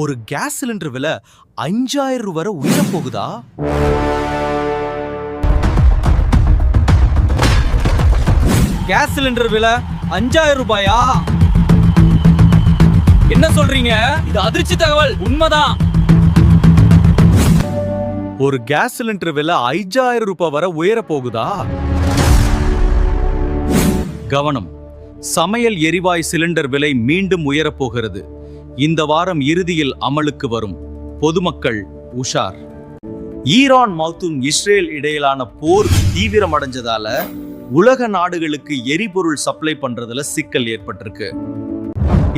ஒரு gas cylinder விலை 5000 வரை உயர போகுதா? கேஸ் சிலிண்டர் விலை 5000 ரூபாயா? என்ன சொல்றீங்க? இது அதிர்ச்சி தகவல். உண்மைதான். ஒரு கேஸ் சிலிண்டர் விலை 5000 ரூபாய் வரை உயர போகுதா? கவனம்! சமையல் எரிவாயு சிலிண்டர் விலை மீண்டும் உயரப்போகிறது. இந்த வாரம் இறுதியில் அமலுக்கு வரும். பொதுமக்கள் உஷார். ஈரான் மற்றும் இஸ்ரேல் இடையிலான போர் தீவிரமடைஞ்சதால உலக நாடுகளுக்கு எரிபொருள் சப்ளை பண்றதுல சிக்கல் ஏற்பட்டிருக்கு.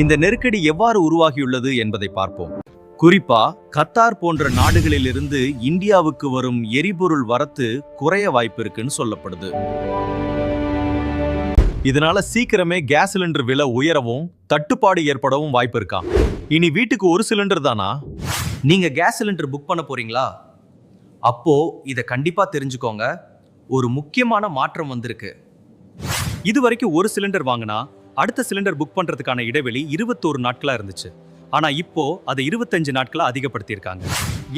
இந்த நெருக்கடி எவ்வாறு உருவாகியுள்ளது என்பதை பார்ப்போம். குறிப்பா கத்தார் போன்ற நாடுகளிலிருந்து இந்தியாவுக்கு வரும் எரிபொருள் வரத்து குறைய வாய்ப்பு இருக்குன்னு சொல்லப்படுது. இதனால சீக்கிரமே கேஸ் சிலிண்டர் விலை உயரவும் தட்டுப்பாடு ஏற்படவும் வாய்ப்பு இருக்கா? இனி வீட்டுக்கு ஒரு சிலிண்டர் தானா? நீங்க கேஸ் சிலிண்டர் புக் பண்ண போறீங்களா? அப்போ இதை கண்டிப்பா தெரிஞ்சுக்கோங்க. ஒரு முக்கியமான மாற்றம் வந்திருக்கு. இது வரைக்கும் ஒரு சிலிண்டர் வாங்கினா அடுத்த சிலிண்டர் புக் பண்றதுக்கான இடைவெளி 21 நாட்களா இருந்துச்சு. ஆனா இப்போ அதை 25 நாட்களா அதிகப்படுத்தியிருக்காங்க.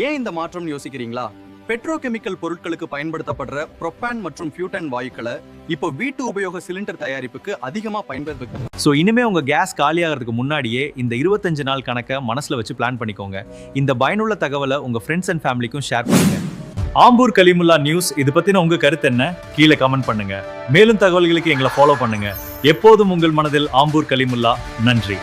ஏன் இந்த மாற்றம் யோசிக்கிறீங்களா? பெட்ரோகெமிக்கல் பொருட்களுக்கு பயன்படுத்தப்படுற புரோப்பான் மற்றும் பியூட்டன் வாயுக்களை இப்போ வீட்டு உபயோக சிலிண்டர் தயாரிப்புக்கு அதிகமா பயன்படுத்துது. ஸோ இனிமே உங்க கேஸ் காலியாகிறதுக்கு முன்னாடியே இந்த 25 நாள் கணக்கை மனசுல வச்சு பிளான் பண்ணிக்கோங்க. இந்த பயனுள்ள தகவலை உங்க ஃப்ரெண்ட்ஸ் அண்ட் ஃபேமிலிக்கும் ஷேர் பண்ணுங்க. ஆம்பூர் கலிமுல்லா நியூஸ் இது பத்தின உங்க கருத்து என்ன? கீழே கமெண்ட் பண்ணுங்க. மேலும் தகவல்களுக்கு எங்களை ஃபாலோ பண்ணுங்க. எப்போதும் உங்கள் மனதில் ஆம்பூர் கலிமுல்லா. நன்றி.